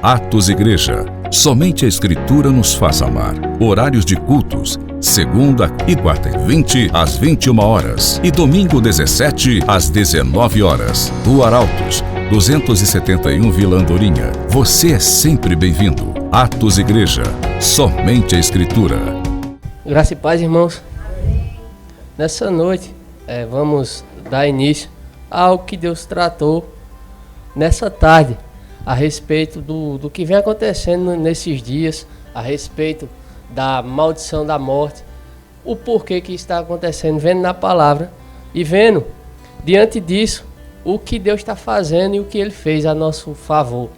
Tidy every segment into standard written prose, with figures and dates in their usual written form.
Atos Igreja. Somente a Escritura nos faz amar. Horários de cultos: segunda e quarta e 20 às 21 horas e domingo 17 às 19 horas. Rua Arautos, 271 Vila Andorinha. Você é sempre bem-vindo. Atos Igreja. Somente a Escritura. Graça e paz, irmãos. Nessa noite, vamos dar início ao que Deus tratou nessa tarde, a respeito do que vem acontecendo nesses dias, a respeito da maldição da morte, o porquê que está acontecendo, vendo na palavra e vendo, diante disso, o que Deus está fazendo e o que Ele fez a nosso favor.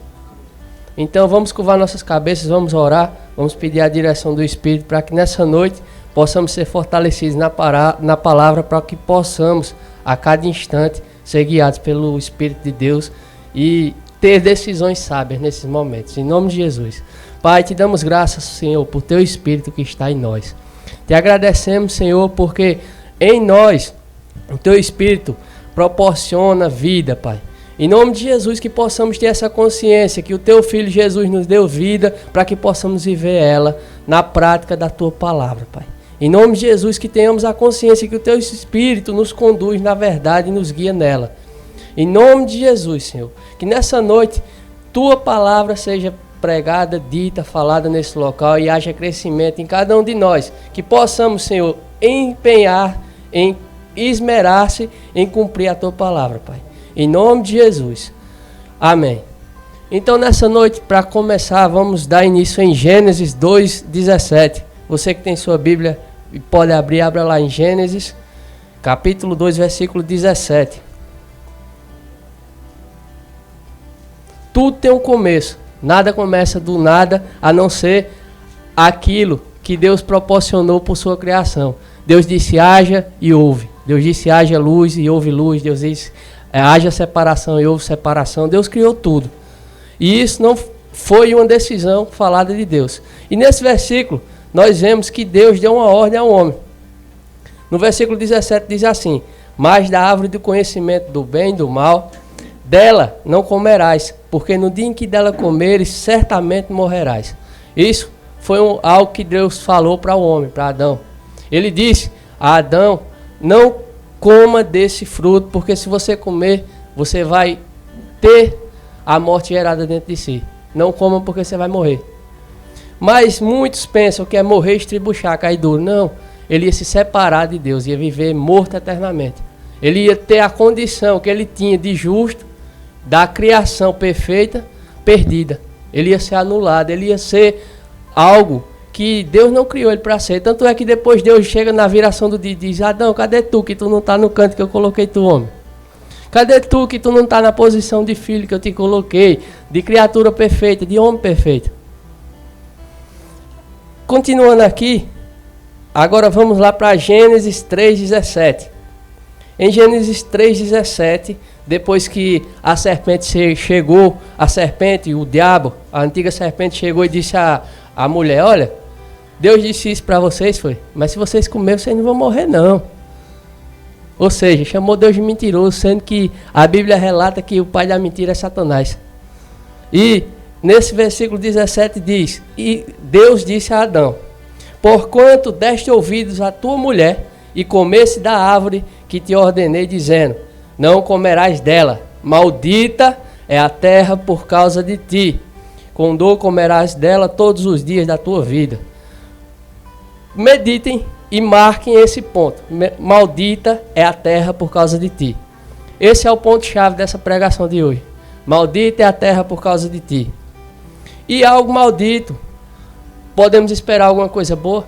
Então vamos curvar nossas cabeças, vamos orar, vamos pedir a direção do Espírito para que nessa noite possamos ser fortalecidos na palavra, para que possamos a cada instante ser guiados pelo Espírito de Deus e ter decisões sábias nesses momentos. Em nome de Jesus. Pai, te damos graças, Senhor, por teu Espírito que está em nós. Te agradecemos, Senhor, porque em nós o teu Espírito proporciona vida, Pai. Em nome de Jesus, que possamos ter essa consciência que o teu Filho Jesus nos deu vida para que possamos viver ela na prática da tua palavra, Pai. Em nome de Jesus, que tenhamos a consciência que o teu Espírito nos conduz na verdade e nos guia nela. Em nome de Jesus, Senhor, que nessa noite tua palavra seja pregada, dita, falada nesse local e haja crescimento em cada um de nós. Que possamos, Senhor, empenhar, em esmerar-se em cumprir a tua palavra, Pai. Em nome de Jesus. Amém. Então, nessa noite, para começar, vamos dar início em Gênesis 2:17. Você que tem sua Bíblia e pode abrir, abra lá em Gênesis, capítulo 2, versículo 17. Tudo tem um começo. Nada começa do nada, a não ser aquilo que Deus proporcionou por sua criação. Deus disse, haja e houve. Deus disse, haja luz e houve luz. Deus disse, haja separação e houve separação. Deus criou tudo. E isso não foi uma decisão falada de Deus. E nesse versículo, nós vemos que Deus deu uma ordem ao homem. No versículo 17 diz assim, mas da árvore do conhecimento do bem e do mal, dela não comerás, porque no dia em que dela comeres, certamente morrerás. Isso foi algo que Deus falou para o homem, para Adão. Ele disse a Adão, não coma desse fruto, porque se você comer, você vai ter a morte gerada dentro de si. Não coma porque você vai morrer. Mas muitos pensam que é morrer, estribuchar, cair duro. Não, ele ia se separar de Deus, ia viver morto eternamente. Ele ia ter a condição que ele tinha de justo, da criação perfeita, perdida. Ele ia ser anulado, ele ia ser algo que Deus não criou ele para ser. Tanto é que depois Deus chega na viração do dia e diz, Adão, cadê tu que tu não está no canto que eu coloquei tu, homem? Cadê tu que tu não está na posição de filho que eu te coloquei, de criatura perfeita, de homem perfeito? Continuando aqui, agora vamos lá para Gênesis 3:17. Em Gênesis 3:17, depois que a serpente chegou, a serpente, o diabo, a antiga serpente chegou e disse à mulher, olha, Deus disse isso para vocês, foi, mas se vocês comerem, vocês não vão morrer não. Ou seja, chamou Deus de mentiroso, sendo que a Bíblia relata que o pai da mentira é Satanás. E nesse versículo 17 diz, e Deus disse a Adão, porquanto deste ouvidos à tua mulher e comesse da árvore que te ordenei, dizendo, não comerás dela, maldita é a terra por causa de ti, com dor comerás dela todos os dias da tua vida. Meditem e marquem esse ponto, maldita é a terra por causa de ti. Esse é o ponto-chave dessa pregação de hoje. Maldita é a terra por causa de ti. E algo maldito, podemos esperar alguma coisa boa?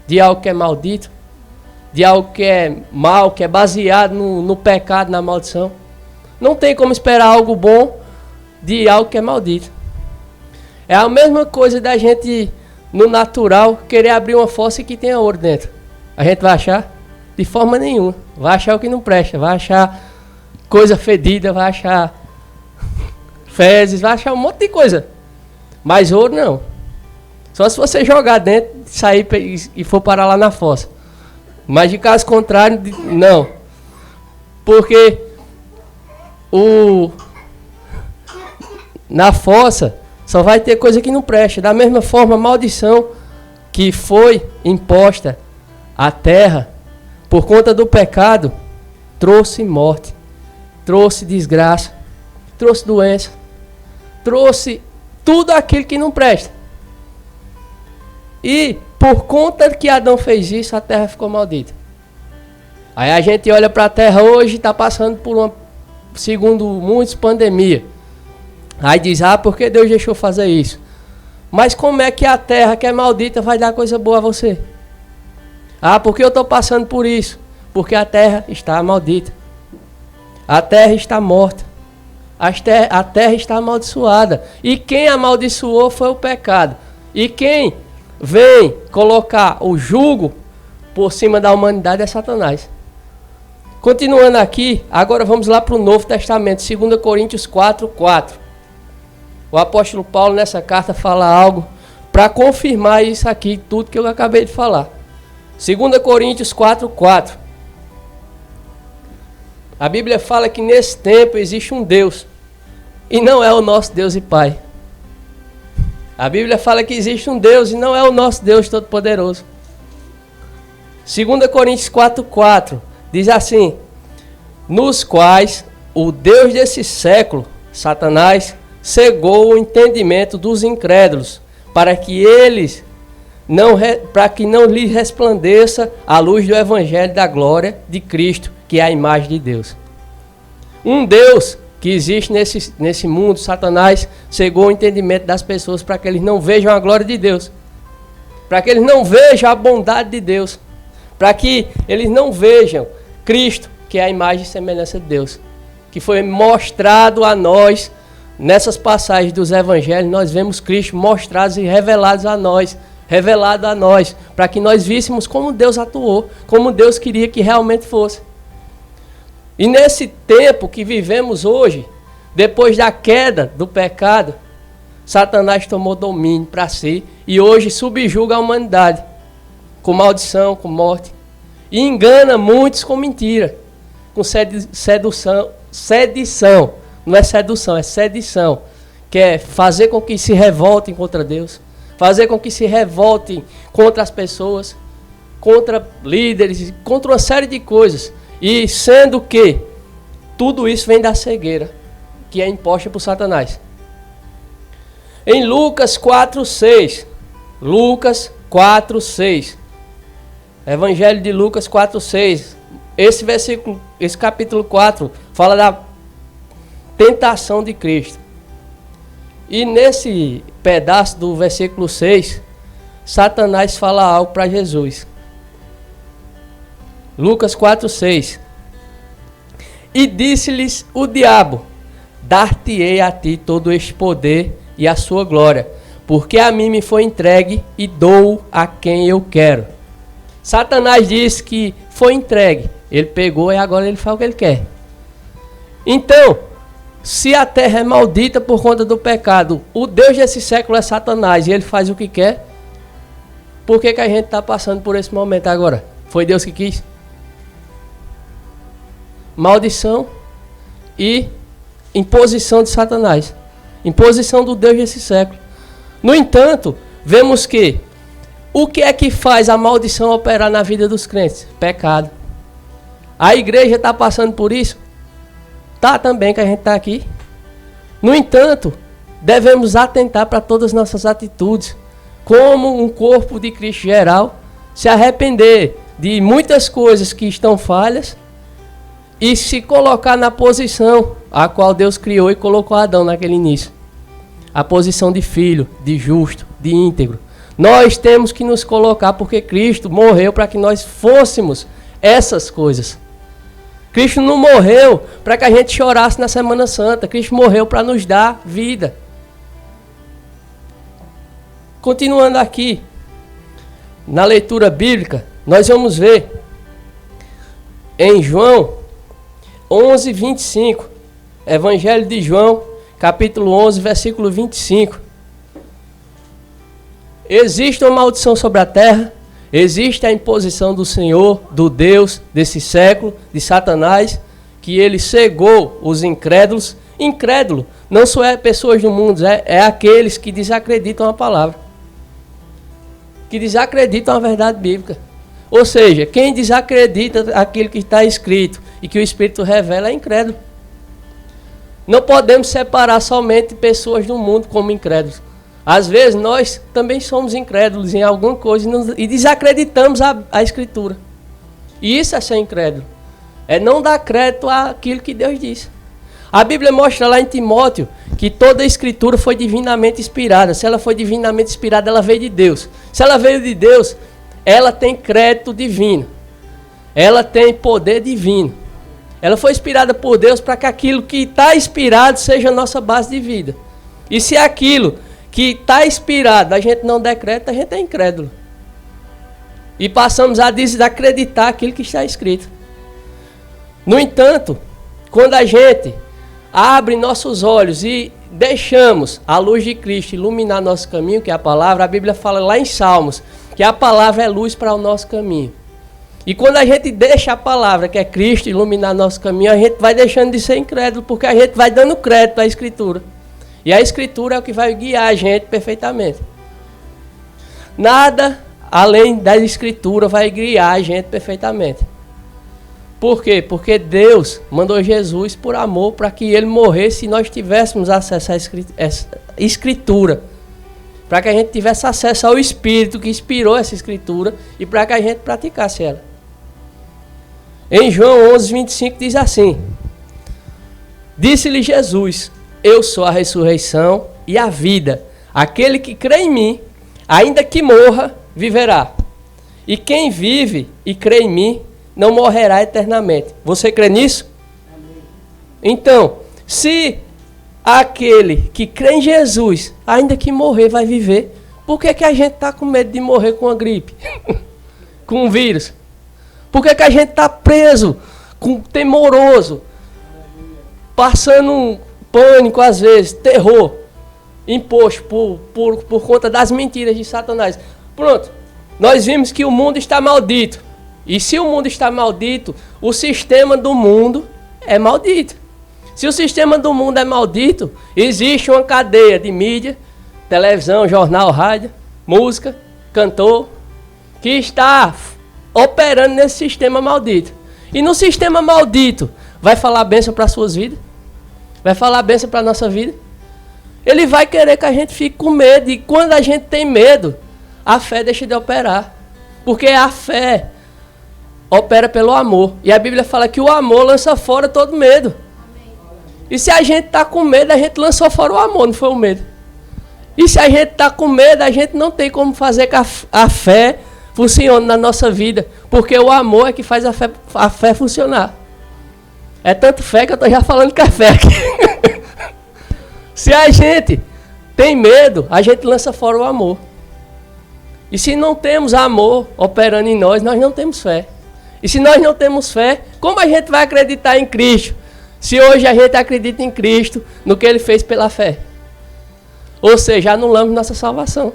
De algo que é maldito? De algo que é mal, que é baseado no pecado, na maldição? Não tem como esperar algo bom de algo que é maldito. É a mesma coisa da gente, no natural, querer abrir uma fossa que tenha ouro dentro. A gente vai achar? De forma nenhuma. Vai achar o que não presta, vai achar coisa fedida, vai achar fezes, vai achar um monte de coisa. Mas ouro não. Só se você jogar dentro, sair e for parar lá na fossa. Mas de caso contrário, não. Porque na fossa, só vai ter coisa que não presta. Da mesma forma, a maldição que foi imposta à terra por conta do pecado trouxe morte, trouxe desgraça, trouxe doença, trouxe tudo aquilo que não presta. E por conta que Adão fez isso, a terra ficou maldita. Aí a gente olha para a terra hoje e está passando por uma, segundo muitos, pandemia. Aí diz, por que Deus deixou fazer isso? Mas como é que a terra que é maldita vai dar coisa boa a você? Por que eu estou passando por isso? Porque a terra está maldita. A terra está morta. A terra está amaldiçoada. E quem amaldiçoou foi o pecado. E quem vem colocar o jugo por cima da humanidade é Satanás. Continuando aqui, agora vamos lá para o Novo Testamento, 2 Coríntios 4:4. O apóstolo Paulo nessa carta fala algo para confirmar isso aqui, tudo que eu acabei de falar. 2 Coríntios 4:4. A Bíblia fala que nesse tempo existe um Deus, e não é o nosso Deus e Pai. A Bíblia fala que existe um Deus, e não é o nosso Deus Todo-Poderoso. 2 Coríntios 4:4 diz assim: nos quais o Deus desse século, Satanás, cegou o entendimento dos incrédulos, para que não lhes resplandeça a luz do Evangelho da glória de Cristo, que é a imagem de Deus. Um Deus que existe nesse mundo, Satanás, cegou o entendimento das pessoas para que eles não vejam a glória de Deus, para que eles não vejam a bondade de Deus, para que eles não vejam Cristo, que é a imagem e semelhança de Deus, que foi mostrado a nós. Nessas passagens dos evangelhos, nós vemos Cristo mostrado e revelado a nós, para que nós víssemos como Deus atuou, como Deus queria que realmente fosse. E nesse tempo que vivemos hoje, depois da queda do pecado, Satanás tomou domínio para si e hoje subjuga a humanidade, com maldição, com morte, e engana muitos com mentira, com sedição. Não é sedução, é sedição. Que é fazer com que se revoltem contra Deus. Fazer com que se revoltem contra as pessoas. Contra líderes, contra uma série de coisas. E sendo que tudo isso vem da cegueira, que é imposta por Satanás. Em Lucas 4:6. Lucas 4:6. Evangelho de Lucas 4:6. Esse versículo, esse capítulo 4, fala da tentação de Cristo. E nesse pedaço do versículo 6, Satanás fala algo para Jesus. Lucas 4:6. E disse-lhes o diabo: dar-te-ei a ti todo este poder e a sua glória, porque a mim me foi entregue e dou a quem eu quero. Satanás disse que foi entregue. Ele pegou e agora ele faz o que ele quer. Então, se a terra é maldita por conta do pecado, o Deus desse século é Satanás e ele faz o que quer, por que a gente está passando por esse momento agora? Foi Deus que quis? Maldição e imposição de Satanás. Imposição do Deus desse século. No entanto, vemos que o que é que faz a maldição operar na vida dos crentes? Pecado. A igreja está passando por isso? Tá também, que a gente está aqui. No entanto, devemos atentar para todas as nossas atitudes, como um corpo de Cristo geral, se arrepender de muitas coisas que estão falhas e se colocar na posição a qual Deus criou e colocou Adão naquele início. A posição de filho, de justo, de íntegro. Nós temos que nos colocar porque Cristo morreu para que nós fôssemos essas coisas. Cristo não morreu para que a gente chorasse na Semana Santa. Cristo morreu para nos dar vida. Continuando aqui, na leitura bíblica, nós vamos ver em João 11:25, Evangelho de João, capítulo 11, versículo 25. Existe uma maldição sobre a terra, existe a imposição do Senhor, do Deus desse século, de Satanás, que ele cegou os incrédulos. Incrédulo não só é pessoas do mundo, é aqueles que desacreditam a palavra. Que desacreditam a verdade bíblica. Ou seja, quem desacredita aquilo que está escrito e que o Espírito revela é incrédulo. Não podemos separar somente pessoas do mundo como incrédulos. Às vezes nós também somos incrédulos em alguma coisa e desacreditamos a Escritura. E isso é ser incrédulo. É não dar crédito àquilo que Deus disse. A Bíblia mostra lá em Timóteo que toda a Escritura foi divinamente inspirada. Se ela foi divinamente inspirada, ela veio de Deus. Se ela veio de Deus, ela tem crédito divino. Ela tem poder divino. Ela foi inspirada por Deus para que aquilo que está inspirado seja a nossa base de vida. E se aquilo que está inspirado a gente não der crédito, a gente é incrédulo. E passamos a desacreditar aquilo que está escrito. No entanto, quando a gente abre nossos olhos e deixamos a luz de Cristo iluminar nosso caminho, que é a palavra, a Bíblia fala lá em Salmos, que a palavra é luz para o nosso caminho. E quando a gente deixa a palavra, que é Cristo, iluminar nosso caminho, a gente vai deixando de ser incrédulo, porque a gente vai dando crédito à Escritura. E a Escritura é o que vai guiar a gente perfeitamente. Nada além da Escritura vai guiar a gente perfeitamente. Por quê? Porque Deus mandou Jesus por amor para que Ele morresse e nós tivéssemos acesso à Escritura. Para que a gente tivesse acesso ao Espírito que inspirou essa Escritura e para que a gente praticasse ela. Em João 11:25 diz assim: Disse-lhe Jesus: Eu sou a ressurreição e a vida. Aquele que crê em mim, ainda que morra, viverá. E quem vive e crê em mim, não morrerá eternamente. Você crê nisso? Amém. Então, se aquele que crê em Jesus, ainda que morrer, vai viver, por que a gente está com medo de morrer com a gripe? Com um vírus? Por que a gente está preso, temoroso, passando um pânico às vezes, terror, imposto por conta das mentiras de Satanás? Pronto, nós vimos que o mundo está maldito. E se o mundo está maldito, o sistema do mundo é maldito. Se o sistema do mundo é maldito, existe uma cadeia de mídia, televisão, jornal, rádio, música, cantor, que está operando nesse sistema maldito. E no sistema maldito, vai falar bênção para as suas vidas? Vai falar bênção para a nossa vida? Ele vai querer que a gente fique com medo. E quando a gente tem medo, a fé deixa de operar. Porque a fé opera pelo amor. E a Bíblia fala que o amor lança fora todo medo. E se a gente está com medo, a gente lançou fora o amor, não foi o medo. E se a gente está com medo, a gente não tem como fazer que a fé funcione na nossa vida. Porque o amor é que faz a fé funcionar. É tanto fé que eu estou já falando que é fé aqui. Se a gente tem medo, a gente lança fora o amor. E se não temos amor operando em nós, nós não temos fé. E se nós não temos fé, como a gente vai acreditar em Cristo? Se hoje a gente acredita em Cristo, no que Ele fez pela fé. Ou seja, anulamos nossa salvação.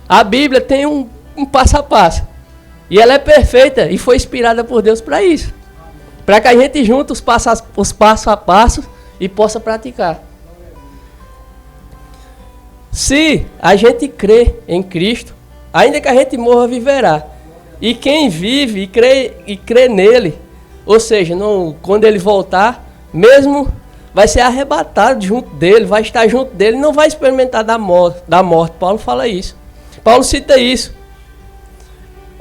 A Bíblia tem um passo a passo. E ela é perfeita e foi inspirada por Deus para isso. Para que a gente junte os passo a passo e possa praticar. Se a gente crê em Cristo, ainda que a gente morra, viverá. E quem vive e crê nele, ou seja, quando ele voltar, mesmo vai ser arrebatado junto dele, vai estar junto dele, não vai experimentar da morte. Paulo fala isso. Paulo cita isso.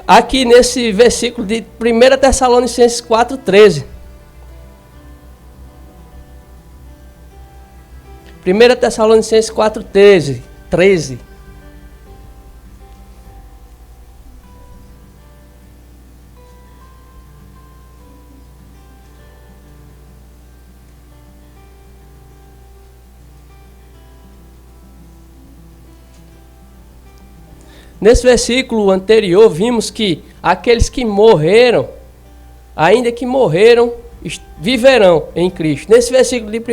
Aqui nesse versículo de 1 Tessalonicenses 4,13. 1 Tessalonicenses 4,13. Nesse versículo anterior, vimos que aqueles que morreram, ainda que morreram, viverão em Cristo. Nesse versículo de 1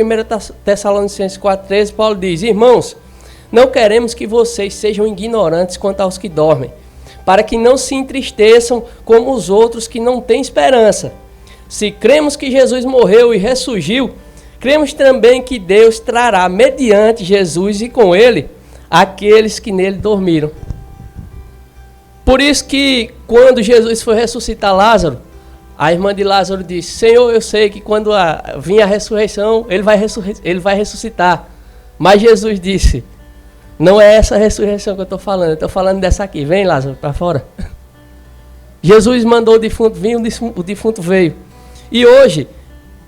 Tessalonicenses 4,13, Paulo diz: Irmãos, não queremos que vocês sejam ignorantes quanto aos que dormem, para que não se entristeçam como os outros que não têm esperança. Se cremos que Jesus morreu e ressurgiu, Cremos também que Deus trará mediante Jesus e com ele aqueles que nele dormiram. Por isso que quando Jesus foi ressuscitar Lázaro, a irmã de Lázaro disse: Senhor, eu sei que quando vir a ressurreição, ele vai ressuscitar. Mas Jesus disse: não é essa ressurreição que eu estou falando dessa aqui. Vem, Lázaro, para fora. Jesus mandou o defunto vir, o defunto veio. E hoje,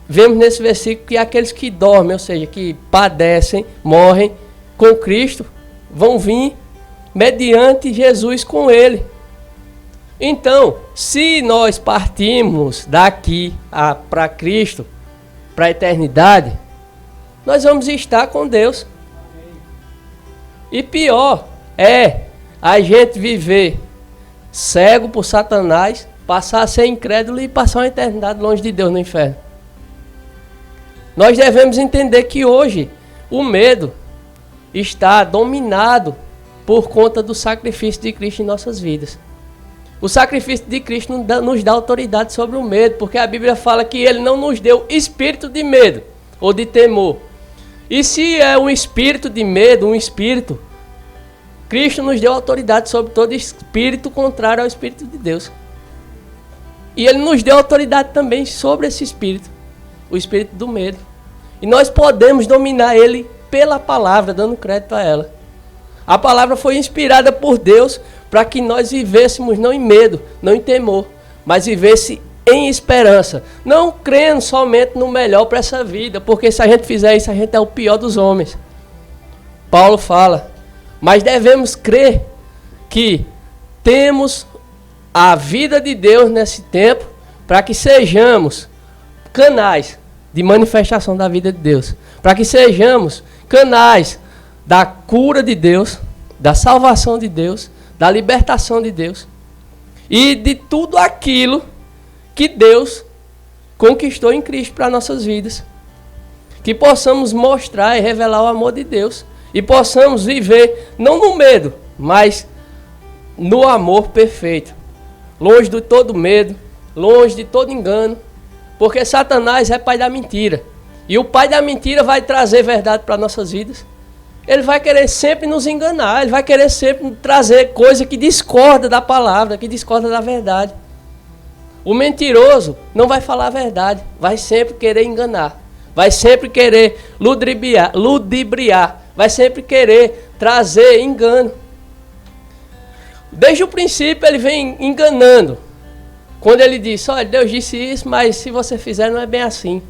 vemos nesse versículo que aqueles que dormem, ou seja, que padecem, morrem com Cristo, vão vir mediante Jesus com ele. Então, se nós partirmos daqui para Cristo, para a eternidade, nós vamos estar com Deus. E pior é a gente viver cego por Satanás, passar a ser incrédulo e passar uma eternidade longe de Deus no inferno. Nós devemos entender que hoje o medo está dominado por conta do sacrifício de Cristo em nossas vidas. O sacrifício de Cristo nos dá autoridade sobre o medo, porque a Bíblia fala que ele não nos deu espírito de medo ou de temor. E se é um espírito de medo, Cristo nos deu autoridade sobre todo espírito contrário ao Espírito de Deus. E ele nos deu autoridade também sobre esse espírito, o espírito do medo. E nós podemos dominar ele pela palavra, dando crédito a ela. A palavra foi inspirada por Deus para que nós vivêssemos não em medo, não em temor, mas vivesse em esperança. Não crendo somente no melhor para essa vida, porque se a gente fizer isso, a gente é o pior dos homens. Paulo fala, mas devemos crer que temos a vida de Deus nesse tempo para que sejamos canais de manifestação da vida de Deus. Para que sejamos canais da cura de Deus, da salvação de Deus, da libertação de Deus e de tudo aquilo que Deus conquistou em Cristo para nossas vidas. Que possamos mostrar e revelar o amor de Deus e possamos viver não no medo, mas no amor perfeito. Longe de todo medo, longe de todo engano, porque Satanás é pai da mentira. E o pai da mentira vai trazer verdade para nossas vidas. Ele vai querer sempre nos enganar, ele vai querer sempre trazer coisa que discorda da palavra, que discorda da verdade. O mentiroso não vai falar a verdade, vai sempre querer enganar, vai sempre querer ludibriar, vai sempre querer trazer engano. Desde o princípio ele vem enganando. Quando ele diz, olha, Deus disse isso, mas se você fizer não é bem assim.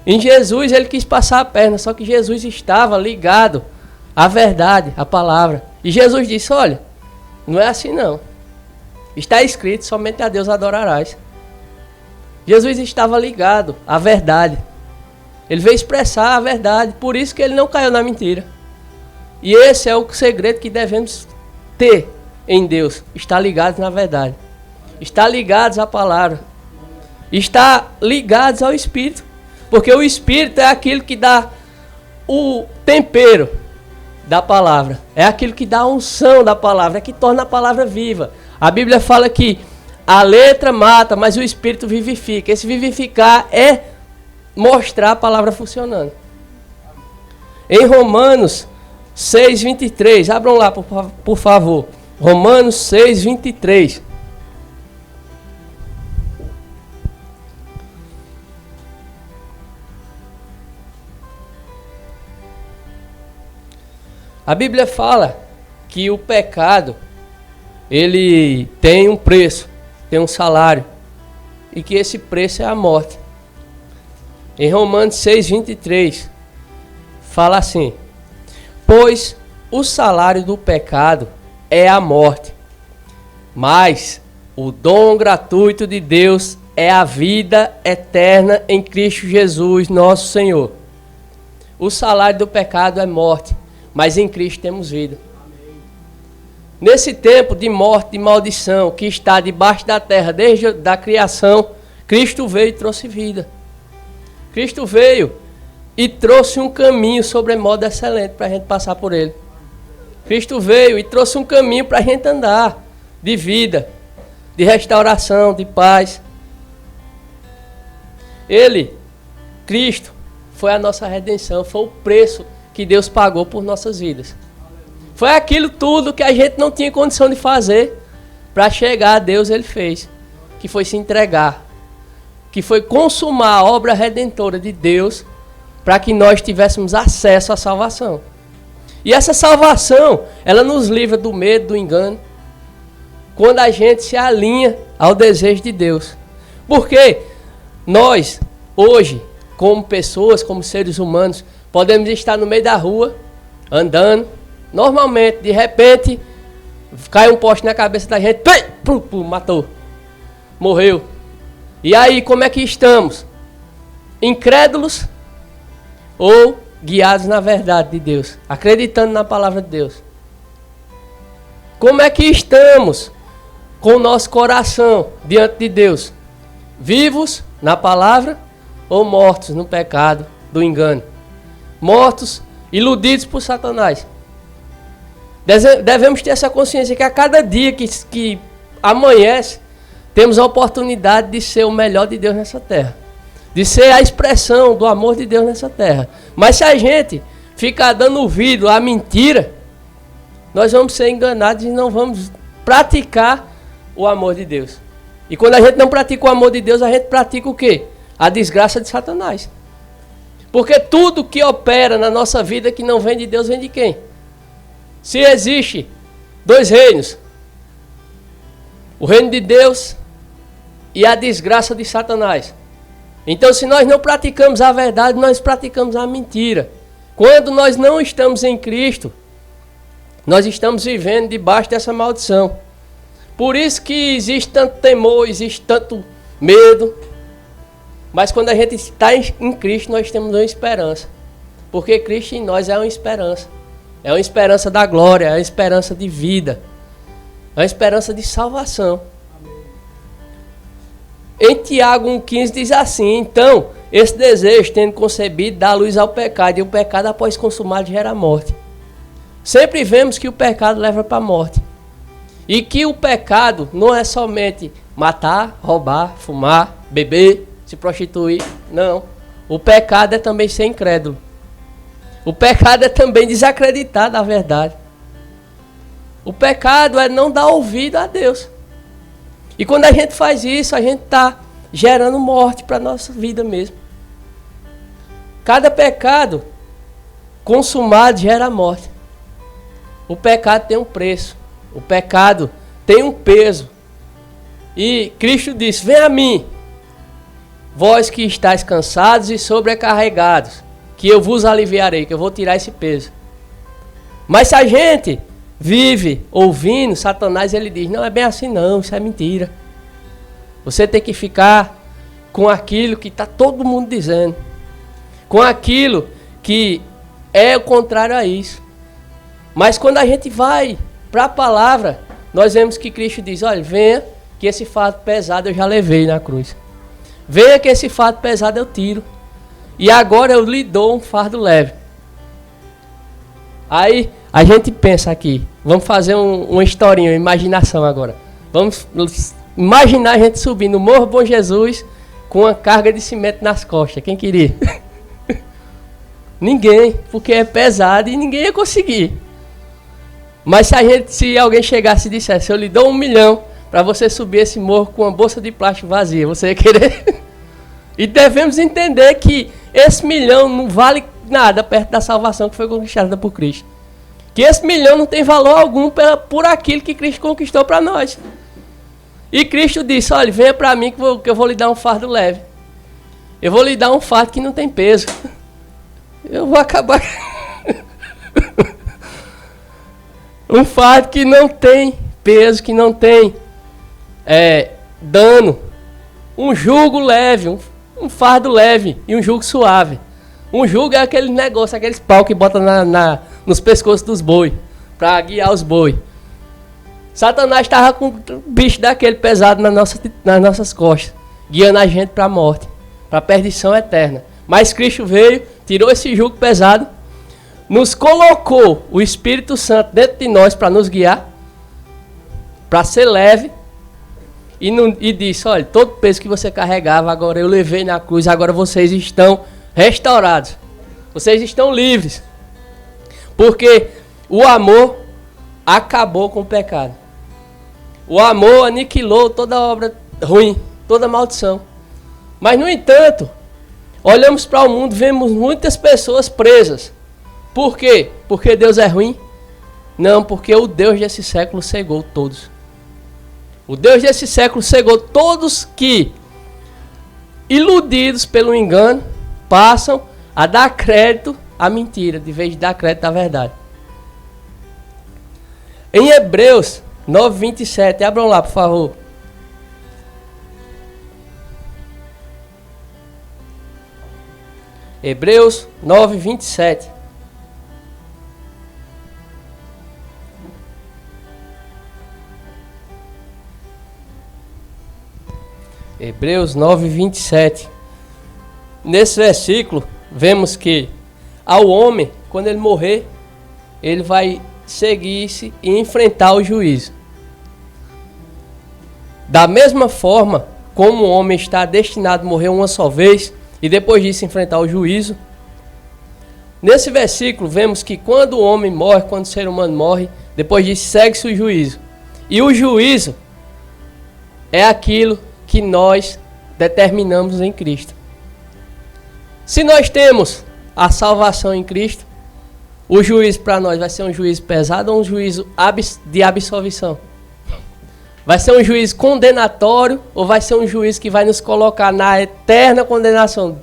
Em Jesus ele quis passar a perna, só que Jesus estava ligado à verdade, à palavra. E Jesus disse, olha, não é assim não. Está escrito, somente a Deus adorarás. Jesus estava ligado à verdade. Ele veio expressar a verdade, por isso que ele não caiu na mentira. E esse é o segredo que devemos ter em Deus, estar ligados na verdade. Estar ligados à palavra. Estar ligados ao Espírito. Porque o Espírito é aquilo que dá o tempero da palavra. É aquilo que dá a unção da palavra. É que torna a palavra viva. A Bíblia fala que a letra mata, mas o Espírito vivifica. Esse vivificar é mostrar a palavra funcionando. Em Romanos 6:23. Abram lá, por favor. Romanos 6:23. A Bíblia fala que o pecado, ele tem um preço, tem um salário, e que esse preço é a morte. Em Romanos 6:23, fala assim, pois o salário do pecado é a morte, mas o dom gratuito de Deus é a vida eterna em Cristo Jesus, nosso Senhor. O salário do pecado é morte, mas em Cristo temos vida. Amém. Nesse tempo de morte e maldição que está debaixo da terra desde a criação, Cristo veio e trouxe vida. Cristo veio e trouxe um caminho sobremodo excelente para a gente passar por ele. Cristo veio e trouxe um caminho para a gente andar de vida, de restauração, de paz. Ele, Cristo, foi a nossa redenção, foi o preço que Deus pagou por nossas vidas. Foi aquilo tudo que a gente não tinha condição de fazer para chegar a Deus, Ele fez. Que foi se entregar, que foi consumar a obra redentora de Deus para que nós tivéssemos acesso à salvação. E essa salvação, ela nos livra do medo, do engano, quando a gente se alinha ao desejo de Deus. Porque nós, hoje, como pessoas, como seres humanos, podemos estar no meio da rua, andando, normalmente, de repente, cai um poste na cabeça da gente, matou, morreu. E aí, como é que estamos? Incrédulos ou guiados na verdade de Deus, acreditando na palavra de Deus? Como é que estamos com o nosso coração diante de Deus? Vivos na palavra ou mortos no pecado do engano? Mortos, iludidos por Satanás. Devemos ter essa consciência que a cada dia que amanhece, temos a oportunidade de ser o melhor de Deus nessa terra. De ser a expressão do amor de Deus nessa terra. Mas se a gente ficar dando ouvido à mentira, nós vamos ser enganados e não vamos praticar o amor de Deus. E quando a gente não pratica o amor de Deus, a gente pratica o quê? A desgraça de Satanás. Porque tudo que opera na nossa vida que não vem de Deus, vem de quem? Se existe dois reinos, o reino de Deus e a desgraça de Satanás. Então, se nós não praticamos a verdade, nós praticamos a mentira. Quando nós não estamos em Cristo, nós estamos vivendo debaixo dessa maldição. Por isso que existe tanto temor, existe tanto medo. Mas quando a gente está em Cristo, nós temos uma esperança. Porque Cristo em nós é uma esperança. É uma esperança da glória, é uma esperança de vida. É uma esperança de salvação. Em Tiago 1,15 diz assim: então, esse desejo, tendo concebido, dá luz ao pecado, e o pecado, após consumado, gera morte. Sempre vemos que o pecado leva para a morte. E que o pecado não é somente matar, roubar, fumar, beber, se prostituir. Não. O pecado é também ser incrédulo. O pecado é também desacreditar da verdade. O pecado é não dar ouvido a Deus. E quando a gente faz isso, a gente está gerando morte para a nossa vida mesmo. Cada pecado consumado gera morte. O pecado tem um preço. O pecado tem um peso. E Cristo disse: vem a mim, vós que estáis cansados e sobrecarregados, que eu vos aliviarei, que eu vou tirar esse peso. Mas se a gente vive ouvindo Satanás, ele diz: não é bem assim não, isso é mentira. Você tem que ficar com aquilo que está todo mundo dizendo, com aquilo que é o contrário a isso. Mas quando a gente vai para a palavra, nós vemos que Cristo diz: olha, venha que esse fardo pesado eu já levei na cruz. Venha que esse fardo pesado eu tiro. E agora eu lhe dou um fardo leve. Aí a gente pensa aqui, vamos fazer uma historinha, uma imaginação agora. Vamos imaginar a gente subindo o Morro Bom Jesus com uma carga de cimento nas costas. Quem queria? Ninguém, porque é pesado e ninguém ia conseguir. Mas se alguém chegasse e dissesse: eu lhe dou 1 milhão para você subir esse morro com uma bolsa de plástico vazia, você ia querer? E devemos entender que esse 1 milhão não vale nada perto da salvação que foi conquistada por Cristo. Que esse 1 milhão não tem valor algum por aquilo que Cristo conquistou para nós. E Cristo disse: olha, venha para mim que eu vou lhe dar um fardo leve. Eu vou lhe dar um fardo que não tem peso. Eu vou acabar... um fardo que não tem peso, que não tem dano. Um jugo leve, um fardo leve e um jugo suave. Um jugo é aquele negócio, aqueles pau que bota nos pescoços dos boi, para guiar os boi. Satanás estava com um bicho daquele pesado nas nossas costas, guiando a gente para a morte, para a perdição eterna. Mas Cristo veio, tirou esse jugo pesado, nos colocou o Espírito Santo dentro de nós para nos guiar, para ser leve, e disse: olha, todo peso que você carregava, agora eu levei na cruz, agora vocês estão restaurados. Vocês estão livres. Porque o amor acabou com o pecado. O amor aniquilou toda obra ruim, toda maldição. Mas, no entanto, olhamos para o mundo, vemos muitas pessoas presas. Por quê? Porque Deus é ruim? Não, porque o Deus desse século cegou todos. O Deus desse século cegou todos que, iludidos pelo engano, passam a dar crédito à mentira, de vez de dar crédito à verdade. Em Hebreus 9:27, abram lá, por favor. Hebreus 9:27. Hebreus 9:27. Nesse versículo, vemos que ao homem, quando ele morrer, ele vai seguir-se e enfrentar o juízo. Da mesma forma como o homem está destinado a morrer uma só vez e depois disso enfrentar o juízo, nesse versículo vemos que quando o homem morre, quando o ser humano morre, depois disso segue-se o juízo. E o juízo é aquilo que nós determinamos em Cristo. Se nós temos a salvação em Cristo, o juízo para nós vai ser um juízo pesado ou um juízo de absolvição? Vai ser um juízo condenatório ou vai ser um juízo que vai nos colocar na eterna condenação?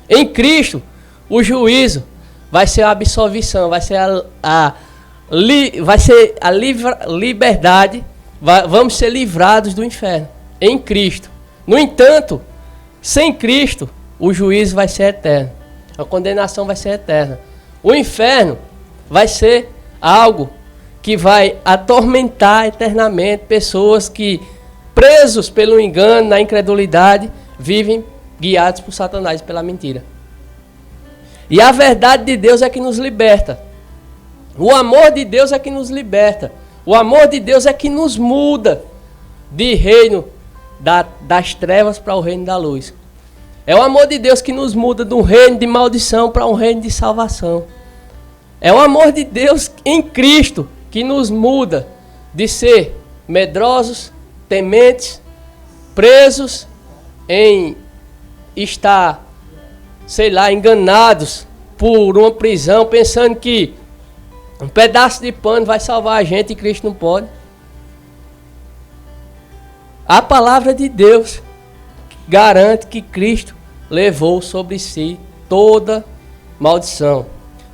Em Cristo, o juízo vai ser a absolvição, vai ser a liberdade, vamos ser livrados do inferno. Em Cristo. No entanto, sem Cristo, o juízo vai ser eterno. A condenação vai ser eterna. O inferno vai ser algo que vai atormentar eternamente pessoas que, presos pelo engano, na incredulidade, vivem guiados por Satanás, pela mentira. E a verdade de Deus é que nos liberta. O amor de Deus é que nos liberta. O amor de Deus é que nos muda de reino das trevas para o reino da luz. É o amor de Deus que nos muda de um reino de maldição para um reino de salvação. É o amor de Deus em Cristo que nos muda de ser medrosos, tementes, presos em estar, enganados por uma prisão, pensando que um pedaço de pano vai salvar a gente e Cristo não pode. A palavra de Deus garante que Cristo levou sobre si toda maldição,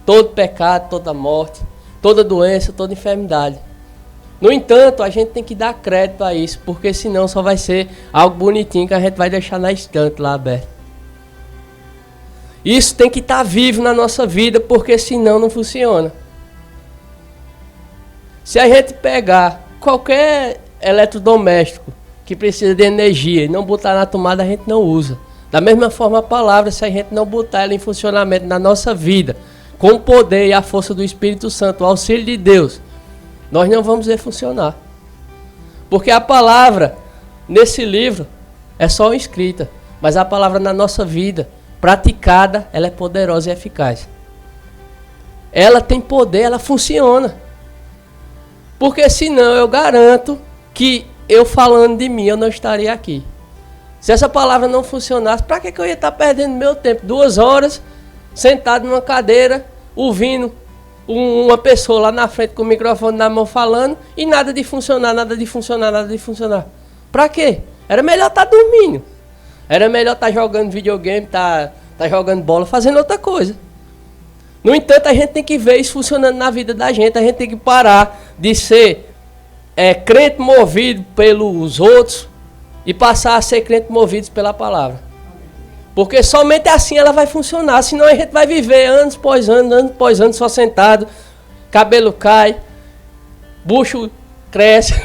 todo pecado, toda morte, toda doença, toda enfermidade. No entanto, a gente tem que dar crédito a isso, porque senão só vai ser algo bonitinho que a gente vai deixar na estante lá aberto. Isso tem que estar vivo na nossa vida, porque senão não funciona. Se a gente pegar qualquer eletrodoméstico que precisa de energia e não botar na tomada, a gente não usa. Da mesma forma a palavra, se a gente não botar ela em funcionamento na nossa vida, com o poder e a força do Espírito Santo, o auxílio de Deus, nós não vamos ver funcionar. Porque a palavra, nesse livro, é só uma escrita. Mas a palavra na nossa vida, praticada, ela é poderosa e eficaz. Ela tem poder, ela funciona. Porque senão eu garanto que eu falando de mim, eu não estaria aqui. Se essa palavra não funcionasse, para que eu ia estar perdendo meu tempo? 2 horas, sentado numa cadeira, ouvindo uma pessoa lá na frente com o microfone na mão falando, e nada de funcionar, nada de funcionar, nada de funcionar. Para quê? Era melhor estar dormindo. Era melhor estar jogando videogame, estar jogando bola, fazendo outra coisa. No entanto, a gente tem que ver isso funcionando na vida da gente. A gente tem que parar de ser crente movido pelos outros e passar a ser crente movidos pela palavra. Porque somente assim ela vai funcionar. Senão a gente vai viver anos após anos, só sentado, cabelo cai, bucho cresce,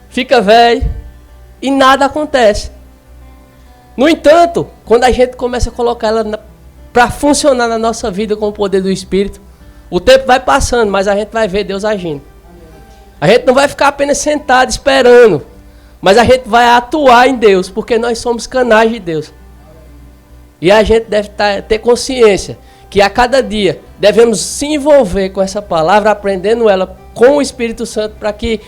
fica velho e nada acontece. No entanto, quando a gente começa a colocar ela para funcionar na nossa vida com o poder do Espírito, o tempo vai passando, mas a gente vai ver Deus agindo. A gente não vai ficar apenas sentado esperando, mas a gente vai atuar em Deus, porque nós somos canais de Deus. E a gente deve ter consciência que a cada dia devemos se envolver com essa palavra, aprendendo ela com o Espírito Santo, para que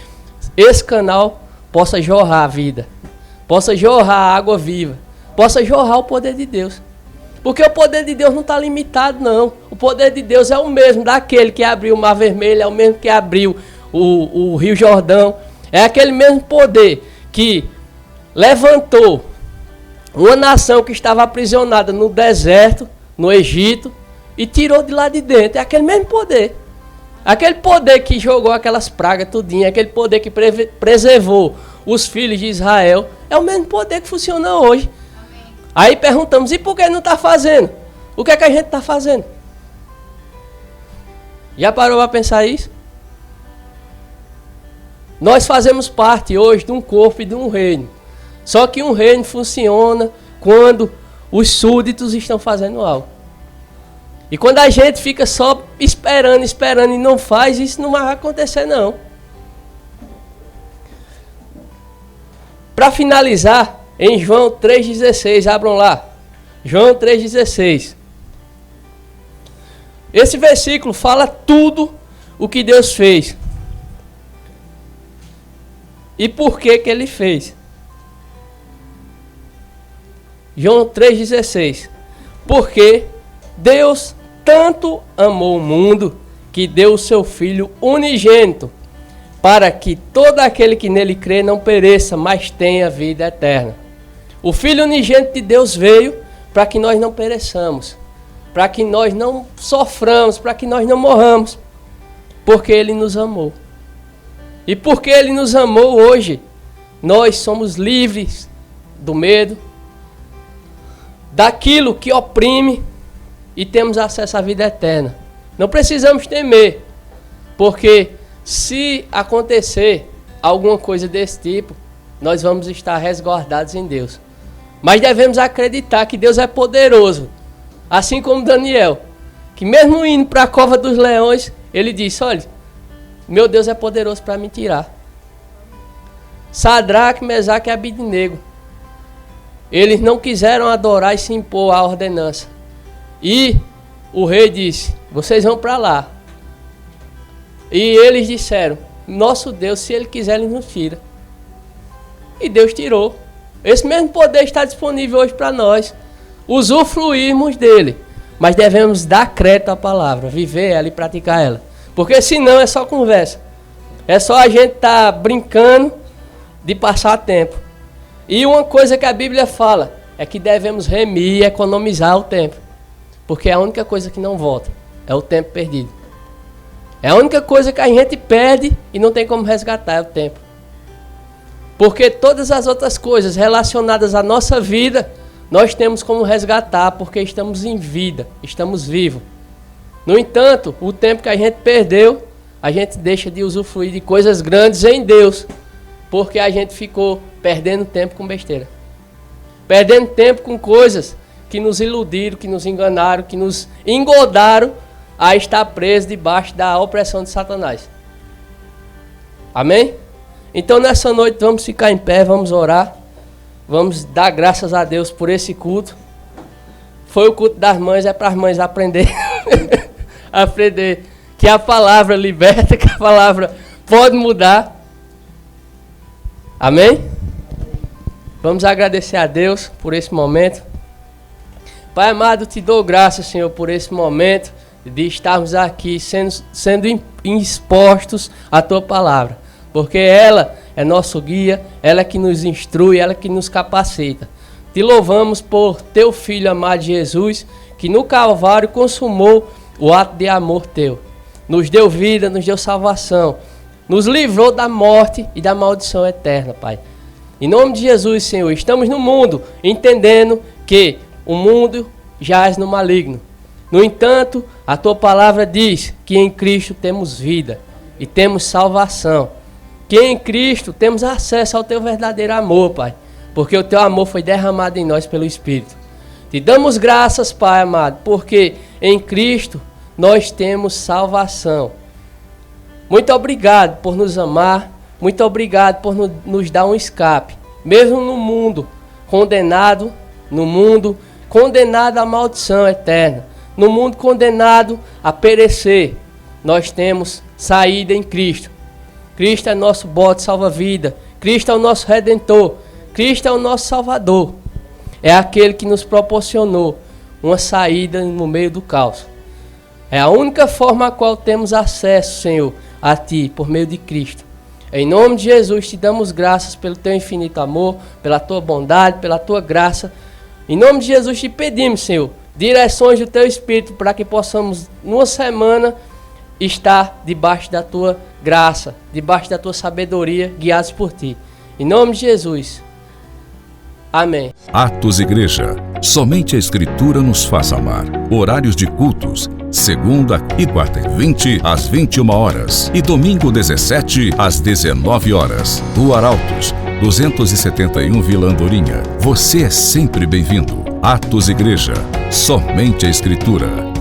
esse canal possa jorrar a vida, possa jorrar a água viva, possa jorrar o poder de Deus. Porque o poder de Deus não está limitado, não. O poder de Deus é o mesmo daquele que abriu o Mar Vermelho, é o mesmo que abriu o Rio Jordão. É aquele mesmo poder que levantou uma nação que estava aprisionada no deserto, no Egito, e tirou de lá de dentro. É aquele mesmo poder. Aquele poder que jogou aquelas pragas tudinho, aquele poder que preservou os filhos de Israel, é o mesmo poder que funciona hoje. Aí perguntamos, e por que não está fazendo? O que é que a gente está fazendo? Já parou para pensar isso? Nós fazemos parte hoje de um corpo e de um reino. Só que um reino funciona quando os súditos estão fazendo algo. E quando a gente fica só esperando e não faz, isso não vai acontecer não. Para finalizar, em João 3,16, abram lá. João 3,16. Esse versículo fala tudo o que Deus fez. E por que que ele fez? João 3,16. Porque Deus tanto amou o mundo que deu o seu Filho unigênito, para que todo aquele que nele crê não pereça, mas tenha vida eterna. O Filho unigênito de Deus veio para que nós não pereçamos, para que nós não soframos, para que nós não morramos, porque Ele nos amou. E porque Ele nos amou hoje, nós somos livres do medo, daquilo que oprime, e temos acesso à vida eterna. Não precisamos temer, porque se acontecer alguma coisa desse tipo, nós vamos estar resguardados em Deus. Mas devemos acreditar que Deus é poderoso, assim como Daniel, que mesmo indo para a cova dos leões, ele disse, olha, meu Deus é poderoso para me tirar. Sadraque, Mesaque e Abednego, eles não quiseram adorar e se impor à ordenança. E o rei disse, vocês vão para lá. E eles disseram, nosso Deus, se Ele quiser, Ele nos tira. E Deus tirou. Esse mesmo poder está disponível hoje para nós, usufruirmos dele. Mas devemos dar crédito à palavra, viver ela e praticar ela. Porque senão é só conversa. É só a gente estar brincando de passar tempo. E uma coisa que a Bíblia fala é que devemos remir e economizar o tempo. Porque é a única coisa que não volta, é o tempo perdido. É a única coisa que a gente perde e não tem como resgatar, é o tempo. Porque todas as outras coisas relacionadas à nossa vida, nós temos como resgatar, porque estamos em vida, estamos vivos. No entanto, o tempo que a gente perdeu, a gente deixa de usufruir de coisas grandes em Deus, porque a gente ficou perdendo tempo com besteira. Perdendo tempo com coisas que nos iludiram, que nos enganaram, que nos engodaram a estar preso debaixo da opressão de Satanás. Amém? Então nessa noite vamos ficar em pé, vamos orar, vamos dar graças a Deus por esse culto. Foi o culto das mães, é para as mães aprender, aprender que a palavra liberta, que a palavra pode mudar. Amém? Vamos agradecer a Deus por esse momento. Pai amado, te dou graças, Senhor, por esse momento de estarmos aqui sendo expostos à Tua palavra. Porque ela é nosso guia, ela é que nos instrui, ela é que nos capacita. Te louvamos por Teu Filho amado Jesus, que no Calvário consumou o ato de amor Teu. Nos deu vida, nos deu salvação, nos livrou da morte e da maldição eterna, Pai. Em nome de Jesus, Senhor, estamos no mundo entendendo que o mundo jaz no maligno. No entanto, a Tua palavra diz que em Cristo temos vida e temos salvação. Que em Cristo temos acesso ao Teu verdadeiro amor, Pai. Porque o Teu amor foi derramado em nós pelo Espírito. Te damos graças, Pai amado, porque em Cristo nós temos salvação. Muito obrigado por nos amar. Muito obrigado por nos dar um escape. Mesmo no mundo condenado, no mundo condenado à maldição eterna, no mundo condenado a perecer, nós temos saída em Cristo. Cristo é nosso bote salva-vida, Cristo é o nosso Redentor, Cristo é o nosso Salvador. É aquele que nos proporcionou uma saída no meio do caos. É a única forma a qual temos acesso, Senhor, a Ti, por meio de Cristo. Em nome de Jesus, Te damos graças pelo Teu infinito amor, pela Tua bondade, pela Tua graça. Em nome de Jesus, Te pedimos, Senhor, direções do Teu Espírito para que possamos, numa semana, estar debaixo da Tua graça, debaixo da Tua sabedoria, guiados por Ti. Em nome de Jesus. Amém. Atos Igreja. Somente a Escritura nos faz amar. Horários de cultos: segunda e quarta e 20 às 21 horas e domingo 17 às 19 horas. Rua Arautos, 271 Vila Andorinha. Você é sempre bem-vindo. Atos Igreja. Somente a Escritura.